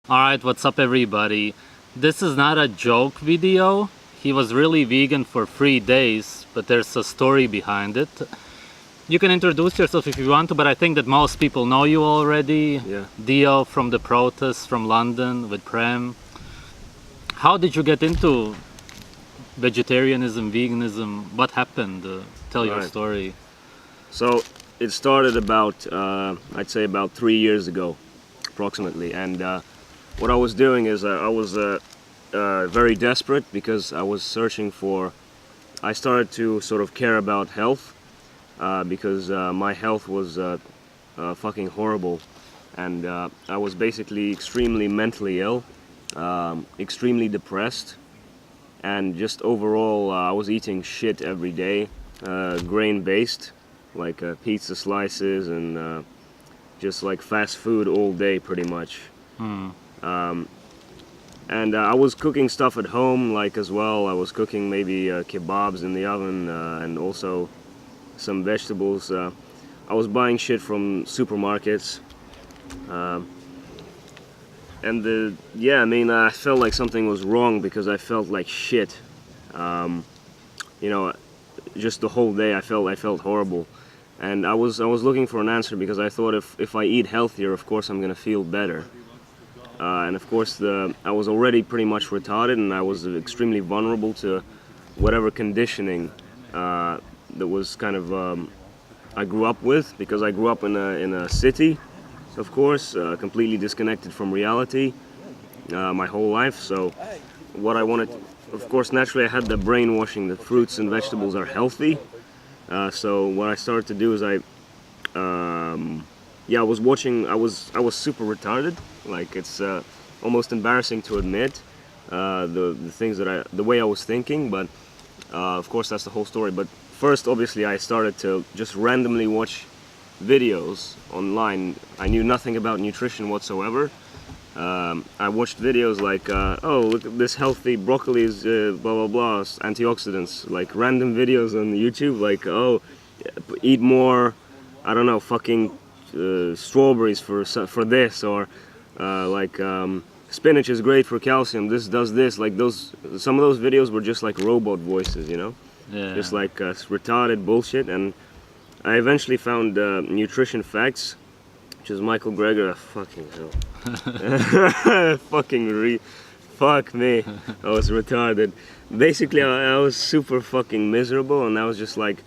Alright, what's up everybody? This is not a joke video. He was really vegan for 3 days, but there's a story behind it. You can introduce yourself if you want to, but I think that most people know you already. Yeah. Dio from the protests from London with Prem. How did you get into vegetarianism, veganism? What happened? Tell your Right. story. So it started about, I'd say about 3 years ago, approximately. And what I was doing is I was very desperate because I was searching for, I started to sort of care about health because my health was fucking horrible. And I was basically extremely mentally ill, extremely depressed. And just overall, I was eating shit every day, grain-based, like pizza slices and just like fast food all day, pretty much. And I was cooking stuff at home, like as well. I was cooking maybe kebabs in the oven and also some vegetables. I was buying shit from supermarkets. Yeah, I mean, I felt like something was wrong because I felt like shit. You know, just the whole day I felt horrible, and I was looking for an answer because I thought if I eat healthier, of course I'm gonna feel better. And of course I was already pretty much retarded, and I was extremely vulnerable to whatever conditioning that was kind of I grew up with, because I grew up in a city, of course, completely disconnected from reality my whole life. So what I wanted, of course, naturally I had the brainwashing that fruits and vegetables are healthy. So what I started to do is yeah, I was watching. I was super retarded. Like, it's almost embarrassing to admit the things that the way I was thinking. But of course, that's the whole story. But first, obviously, I started to just randomly watch videos online. I knew nothing about nutrition whatsoever. I watched videos like, oh, look at this healthy broccoli is blah blah blah, antioxidants, like random videos on YouTube, like, oh, eat more, I don't know, fucking strawberries for this, or like spinach is great for calcium. This does this, like those. Some of those videos were just like robot voices, you know, Yeah. just like retarded bullshit. And I eventually found Nutrition Facts, which is Michael Greger. Fucking hell. Fuck me. I was retarded. Basically, I was super fucking miserable, and I was just like,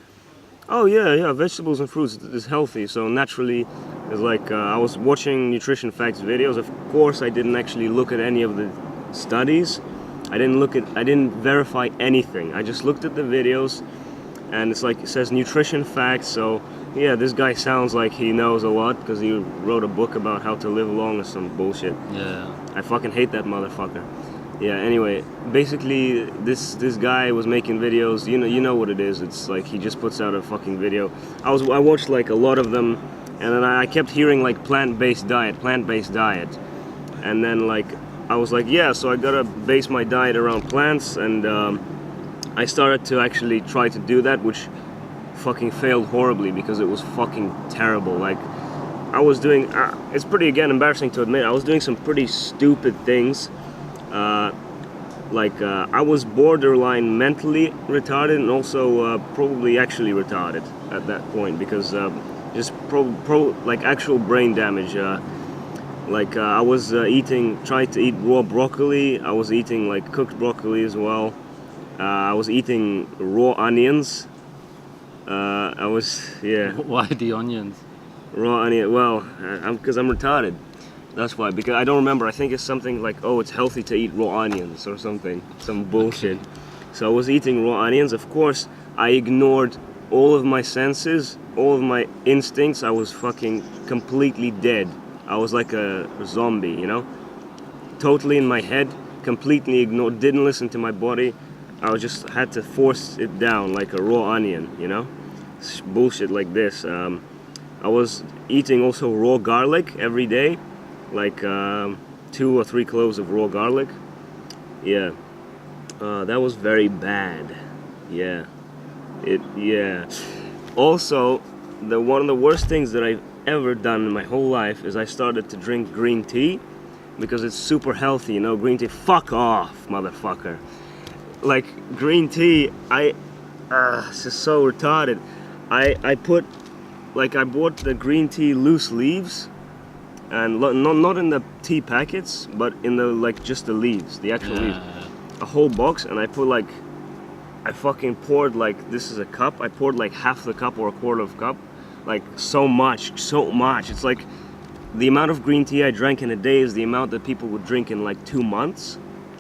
oh yeah, vegetables and fruits is healthy. So naturally, it's like I was watching Nutrition Facts videos. Of course, I didn't actually look at any of the studies. I didn't verify anything. I just looked at the videos, and it's like, it says Nutrition Facts. So yeah, this guy sounds like he knows a lot because he wrote a book about how to live long or some bullshit. Yeah. I fucking hate that motherfucker. Yeah, anyway, basically this guy was making videos. You know what it is. It's like he just puts out a fucking video. I watched like a lot of them, and then I kept hearing like plant-based diet. And then like I was like, yeah, so I gotta base my diet around plants, and I started to actually try to do that, which fucking failed horribly because it was fucking terrible. Like, I was doing, it's pretty, again, embarrassing to admit, I was doing some pretty stupid things. I was borderline mentally retarded, and also probably actually retarded at that point, because just like actual brain damage. I was trying to eat raw broccoli. I was eating like cooked broccoli as well. I was eating raw onions. Yeah. Why the onions? Raw onion. Well, because I'm retarded. That's why. Because I don't remember. I think it's something like, oh, it's healthy to eat raw onions or something. Some bullshit. So I was eating raw onions. Of course, I ignored all of my senses, all of my instincts. I was fucking completely dead. I was like a zombie, you know? Totally in my head, completely ignored, didn't listen to my body. I just had to force it down like a raw onion, you know? Bullshit like this. I was eating also raw garlic every day, like 2 or 3 cloves of raw garlic. Yeah, that was very bad. Yeah, yeah. Also, one of the worst things that I've ever done in my whole life is I started to drink green tea, because it's super healthy, you know, green tea. Fuck off, motherfucker. Like, green tea, it's just so retarded. I put, like, I bought the green tea loose leaves, and not in the tea packets, but in the, like, just the leaves, the actual leaves. A whole box, and I put, like, I fucking poured, like, this is a cup, I poured like half the cup or a quarter of a cup. Like, so much. It's like, the amount of green tea I drank in a day is the amount that people would drink in like 2 months.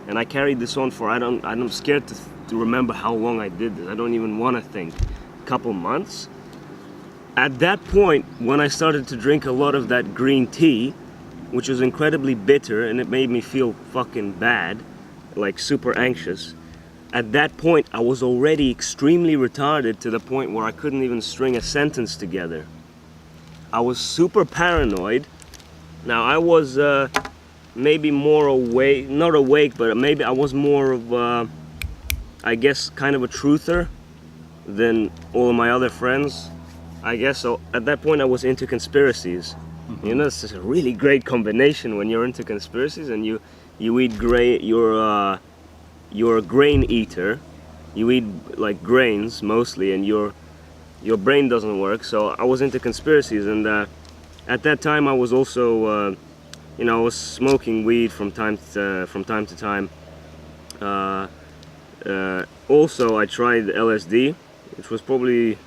And I carried this on for, I'm scared to remember how long I did this. I don't even want to think. A couple months. At that point, when I started to drink a lot of that green tea, which was incredibly bitter and it made me feel fucking bad, like super anxious. At that point, I was already extremely retarded to the point where I couldn't even string a sentence together. I was super paranoid. Now, I was maybe more awake, not awake, but maybe I was more of, I guess, kind of a truther than all of my other friends. I guess so. At that point, I was into conspiracies. You know, it's a really great combination when you're into conspiracies and you eat you're a grain eater. You eat like grains mostly, and your brain doesn't work. So I was into conspiracies, and at that time I was also, you know, I was smoking weed from time to time. Also, I tried LSD, which was probably,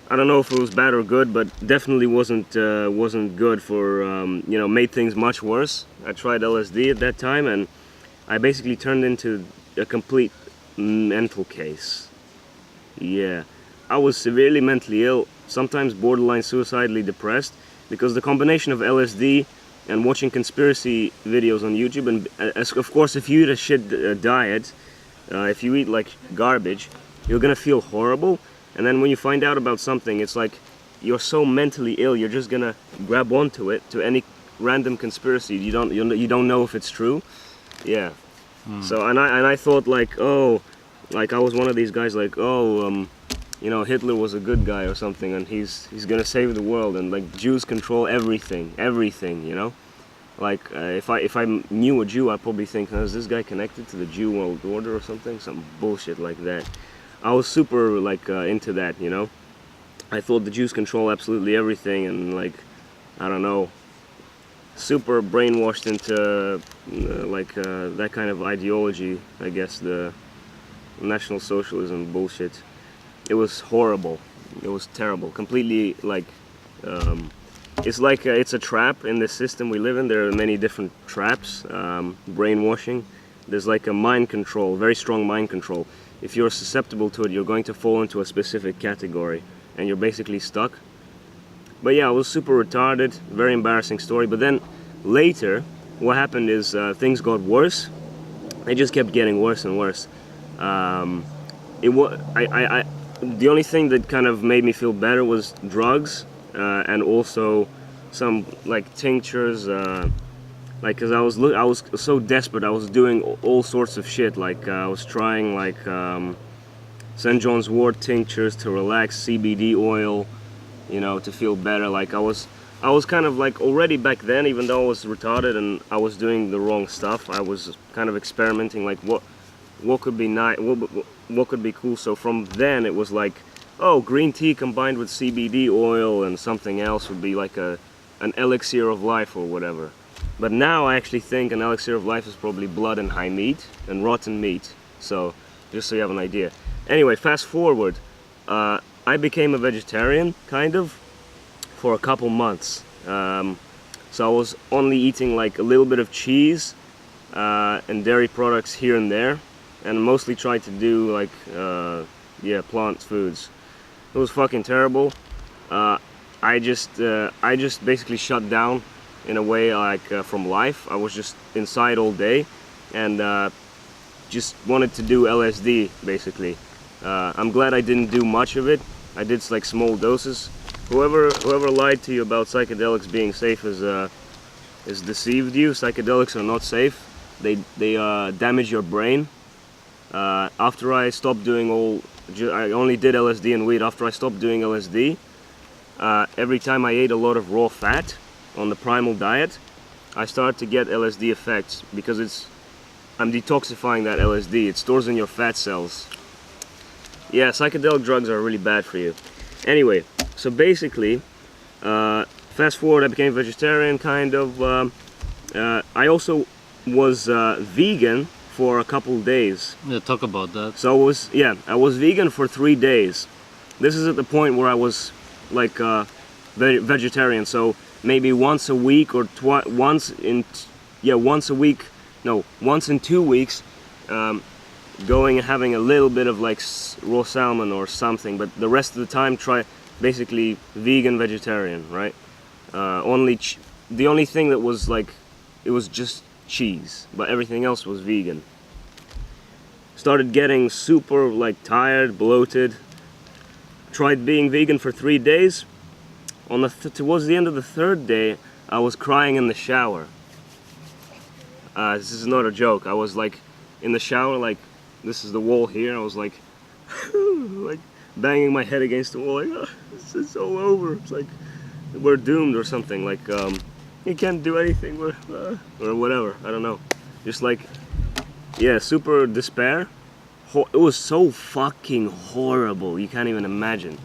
I don't know if it was bad or good, but definitely wasn't good for, you know, made things much worse. I tried LSD at that time, and I basically turned into a complete mental case. Yeah, I was severely mentally ill, sometimes borderline suicidally depressed, because the combination of LSD and watching conspiracy videos on YouTube, and of course if you eat a shit diet, if you eat like garbage, you're gonna feel horrible, and then when you find out about something, it's like you're so mentally ill, you're just gonna grab onto it, to any random conspiracy. You don't know if it's true. Yeah. So and I thought like, oh, like I was one of these guys like, oh, you know, Hitler was a good guy or something, and he's gonna save the world, and like Jews control everything, you know. Like if I knew a Jew, I'd probably think, is this guy connected to the Jew world order or something, some bullshit like that. I was super like into that, you know. I thought the Jews control absolutely everything, and like, I don't know, super brainwashed into that kind of ideology, I guess, the National Socialism bullshit. It was horrible. It was terrible. Completely like, it's like it's a trap in the system we live in. There are many different traps, brainwashing. There's like a mind control, very strong mind control. If you're susceptible to it, you're going to fall into a specific category, and you're basically stuck. But yeah, I was super retarded, very embarrassing story. But then later, what happened is things got worse. They just kept getting worse and worse. The only thing that kind of made me feel better was drugs, and also some like tinctures. Like, cause I was so desperate. I was doing all sorts of shit. Like I was trying like St. John's Wort tinctures to relax, CBD oil, you know, to feel better. Like I was kind of like already back then, even though I was retarded and I was doing the wrong stuff, I was kind of experimenting, like what could be nice, what could be cool. So from then it was like, oh, green tea combined with CBD oil and something else would be like an elixir of life or whatever. But now I actually think an elixir of life is probably blood and high meat and rotten meat. So just so you have an idea. Anyway, fast forward. I became a vegetarian, kind of, for a couple months. So I was only eating like a little bit of cheese and dairy products here and there, and mostly tried to do like, plant foods. It was fucking terrible. I just basically shut down in a way, like from life. I was just inside all day, and just wanted to do LSD basically. I'm glad I didn't do much of it. I did like small doses. Whoever lied to you about psychedelics being safe is deceived you. Psychedelics are not safe. They damage your brain. After I stopped doing I only did LSD and weed. After I stopped doing LSD, every time I ate a lot of raw fat on the primal diet, I started to get LSD effects because I'm detoxifying that LSD. It stores in your fat cells. Yeah, psychedelic drugs are really bad for you. Anyway, so basically, fast forward, I became vegetarian, kind of. I also was vegan for a couple days. Yeah, talk about that. So I was vegan for 3 days. This is at the point where I was like vegetarian. So maybe once a week or once in 2 weeks, going and having a little bit of like raw salmon or something. But the rest of the time, try basically vegan vegetarian, right? The only thing that was like, it was just cheese, but everything else was vegan. Started getting super like tired, bloated. Tried being vegan for 3 days. Towards the end of the 3rd day, I was crying in the shower. This is not a joke. I was like in the shower, like this is the wall here. I was like, like banging my head against the wall, like, oh, it's all over. It's like we're doomed or something. Like you can't do anything, or whatever. I don't know. Just like, yeah, super despair. It was so fucking horrible. You can't even imagine.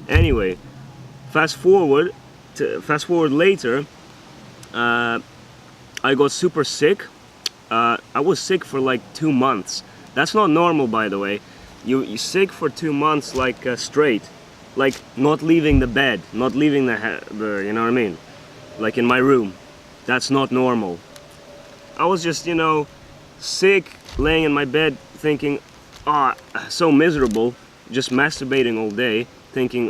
Anyway, fast forward later. I got super sick. I was sick for like 2 months. That's not normal, by the way. You sick for 2 months, like straight, like not leaving the bed, not leaving the you know what I mean, like in my room. That's not normal. I was just, you know, sick, laying in my bed, thinking, so miserable, just masturbating all day, thinking,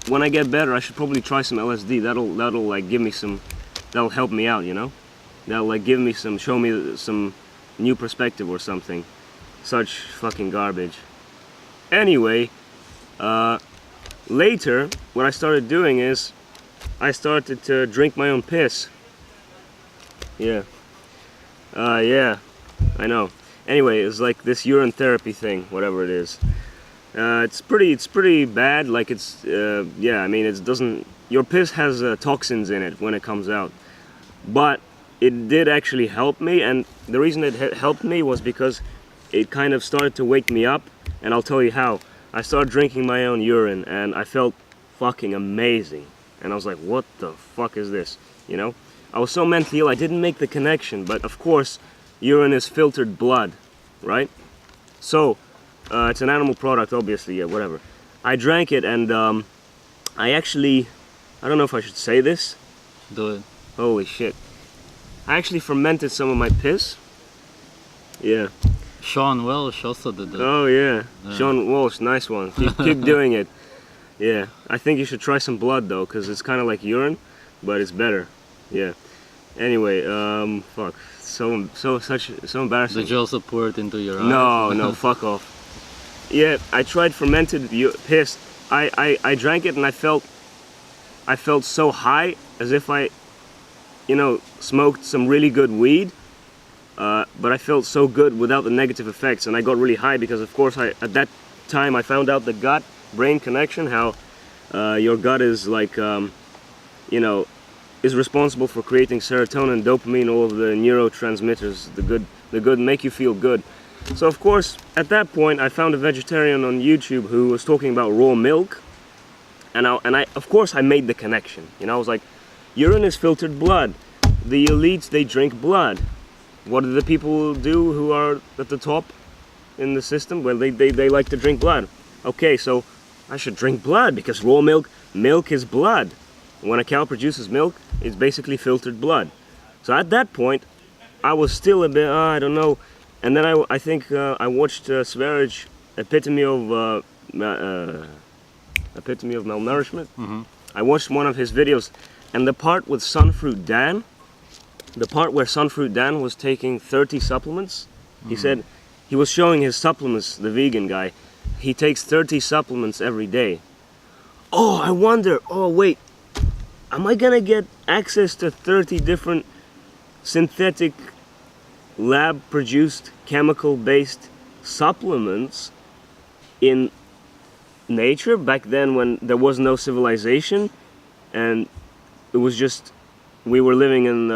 when I get better, I should probably try some LSD. That'll like give me some, that'll help me out, you know. That'll like give me some, show me some new perspective or something. Such fucking garbage. Anyway, later, what I started doing is, I started to drink my own piss. Yeah. Yeah, I know. Anyway, it's like this urine therapy thing, whatever it is. It's pretty bad. Like yeah, I mean, it doesn't. Your piss has toxins in it when it comes out, but it did actually help me, and the reason it helped me was because it kind of started to wake me up, and I'll tell you how. I started drinking my own urine, and I felt fucking amazing, and I was like, what the fuck is this, you know? I was so mentally ill, I didn't make the connection, but of course, urine is filtered blood, right? So, it's an animal product, obviously, yeah, whatever. I drank it, and I actually, I don't know if I should say this. Do it. Holy shit. I actually fermented some of my piss. Yeah. Sean Welsh also did that. Oh yeah. Sean Walsh, nice one. Keep doing it. Yeah. I think you should try some blood though, because it's kind of like urine, but it's better. Yeah. Anyway, fuck. So embarrassing. Did you also pour it into your No, eyes? no, fuck off. Yeah, I tried fermented piss. I drank it and I felt so high, as if I, you know, smoked some really good weed, but I felt so good without the negative effects, and I got really high because, of course, at that time I found out the gut-brain connection, how your gut is like, you know, is responsible for creating serotonin, dopamine, all of the neurotransmitters, the good make you feel good. So, of course, at that point, I found a vegetarian on YouTube who was talking about raw milk, and of course, I made the connection. You know, I was like, urine is filtered blood. The elites, they drink blood. What do the people do who are at the top in the system? Well, they like to drink blood. Okay, so I should drink blood because raw milk is blood. When a cow produces milk, it's basically filtered blood. So at that point, I was still a bit, I don't know. And then I think I watched Sverige, epitome of malnourishment. Mm-hmm. I watched one of his videos, and the part with Sunfruit Dan, the part where Sunfruit Dan was taking 30 supplements, he said, he was showing his supplements, the vegan guy, he takes 30 supplements every day. Oh, I wonder, oh wait, am I gonna get access to 30 different synthetic lab-produced chemical-based supplements in nature back then when there was no civilization and it was just, we were living in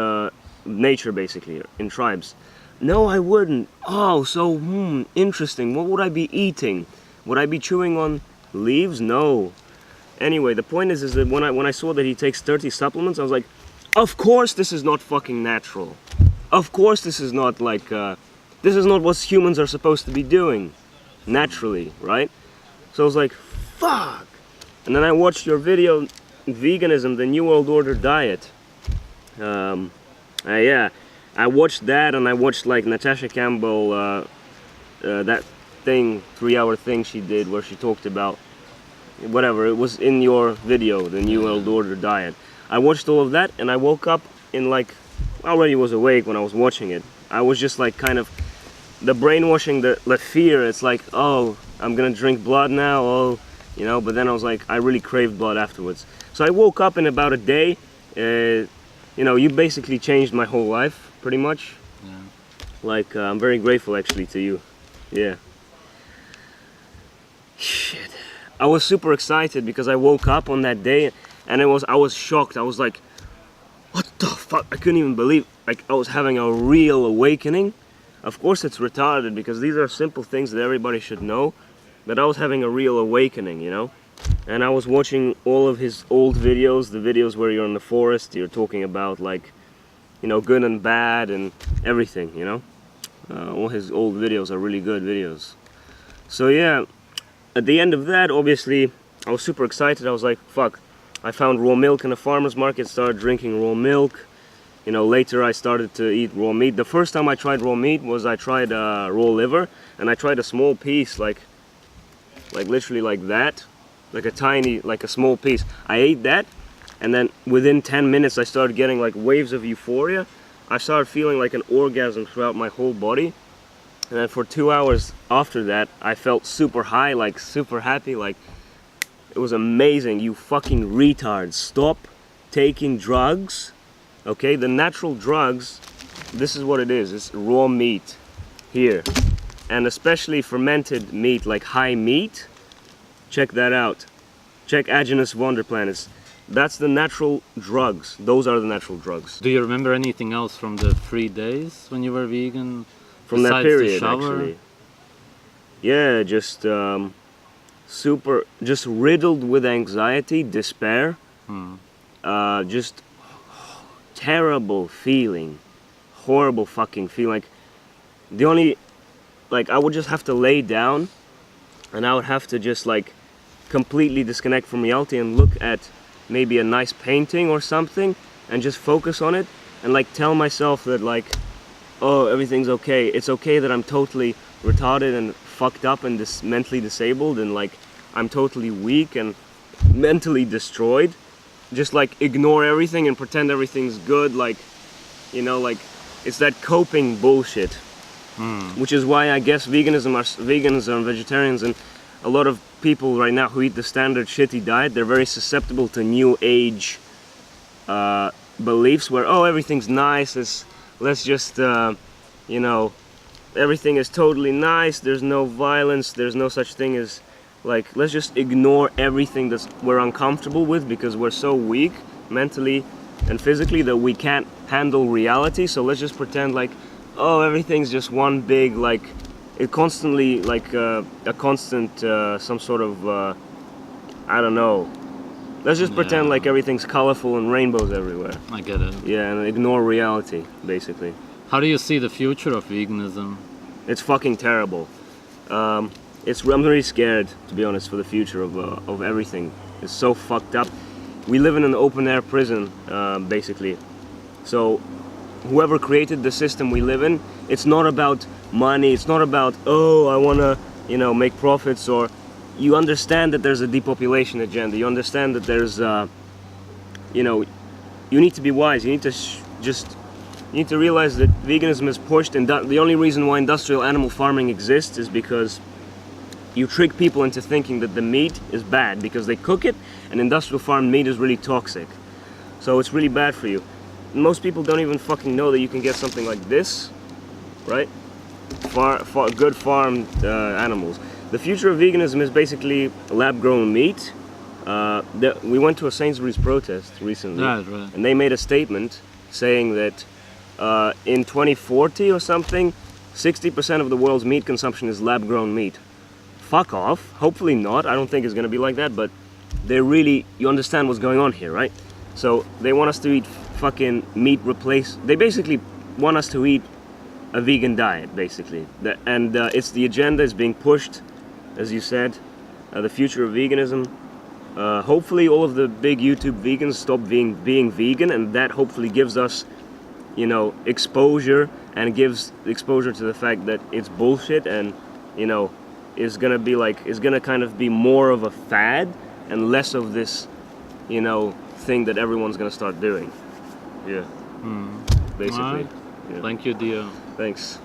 nature basically, in tribes. No, I wouldn't. Oh, so, interesting. What would I be eating? Would I be chewing on leaves? No. Anyway, the point is that when I saw that he takes 30 supplements, I was like, of course this is not fucking natural. Of course this is not like, this is not what humans are supposed to be doing naturally, right? So I was like, fuck. And then I watched your video, Veganism, the New World Order Diet. Yeah, I watched that, and I watched like Natasha Campbell, that thing, 3-hour thing she did where she talked about whatever, it was in your video, the New World Order Diet. I watched all of that, and I woke up in like, I already was awake when I was watching it. I was just like kind of, the brainwashing, the fear, it's like, oh, I'm gonna drink blood now, oh, you know, but then I was like, I really craved blood afterwards. So I woke up in about a day, you know, you basically changed my whole life, pretty much. Yeah. Like, I'm very grateful actually to you. Yeah. Shit. I was super excited because I woke up on that day and I was shocked. I was like, what the fuck? I couldn't even believe, like, I was having a real awakening. Of course it's retarded because these are simple things that everybody should know, but I was having a real awakening, you know? And I was watching all of his old videos, the videos where you're in the forest, you're talking about like, you know, good and bad and everything, you know? All his old videos are really good videos. So yeah, at the end of that, obviously, I was super excited. I was like, fuck, I found raw milk in a farmer's market, started drinking raw milk. You know, later I started to eat raw meat. The first time I tried raw meat was I tried raw liver, and I tried a small piece, like literally like that, like a tiny, like a small piece. I ate that, and then within 10 minutes I started getting like waves of euphoria. I started feeling like an orgasm throughout my whole body. And then for 2 hours after that, I felt super high, like super happy, like it was amazing. You fucking retards, stop taking drugs, okay? The natural drugs, this is what it is, it's raw meat here. And especially fermented meat, like high meat, check that out. Check Agenus Wonderplanets. That's the natural drugs, those are the natural drugs. Do you remember anything else from the 3 days when you were vegan? From that Besides the period, shower? actually. Yeah, just just riddled with anxiety, despair, just terrible feeling, horrible fucking feeling. Like the only, like I would just have to lay down, and I would have to just like completely disconnect from reality and look at maybe a nice painting or something, and just focus on it, and like tell myself that like, oh, everything's okay. It's okay that I'm totally retarded and fucked up and mentally disabled and like I'm totally weak and mentally destroyed. Just like ignore everything and pretend everything's good, like, you know, like it's that coping bullshit. Which is why I guess vegans and vegetarians and a lot of people right now who eat the standard shitty diet, they're very susceptible to new age beliefs where, oh, everything's nice, let's just, you know, everything is totally nice, there's no violence, there's no such thing as, like, let's just ignore everything that we're uncomfortable with because we're so weak mentally and physically that we can't handle reality, so let's just pretend like, oh, everything's just one big, like, it constantly, like, a constant, some sort of, I don't know. Let's just pretend like everything's colorful and rainbows everywhere. I get it. Yeah, and ignore reality, basically. How do you see the future of veganism? It's fucking terrible. I'm really scared, to be honest, for the future of everything. It's so fucked up. We live in an open-air prison, basically. So, whoever created the system we live in, it's not about money, it's not about, oh, I wanna, you know, make profits, or you understand that there's a depopulation agenda, you understand that there's, you know, you need to be wise, you need to you need to realize that veganism is pushed, and the only reason why industrial animal farming exists is because you trick people into thinking that the meat is bad because they cook it, and industrial farmed meat is really toxic. So it's really bad for you. Most people don't even fucking know that you can get something like this, right? Good farmed animals. The future of veganism is basically lab-grown meat. We went to a Sainsbury's protest recently, Right. and they made a statement saying that in 2040 or something, 60% of the world's meat consumption is lab-grown meat. Fuck off. Hopefully not. I don't think it's gonna be like that, but they're really, you understand what's going on here, right? So they want us to eat fucking meat they basically want us to eat a vegan diet, basically. It's the agenda is being pushed, as you said, the future of veganism. Hopefully all of the big YouTube vegans stop being vegan, and that hopefully gives us, you know, exposure, and gives exposure to the fact that it's bullshit, and, you know, is gonna kind of be more of a fad and less of this, you know, thing that everyone's gonna start doing. Yeah. Basically. Alright. Yeah. Thank you, Dio. Thanks.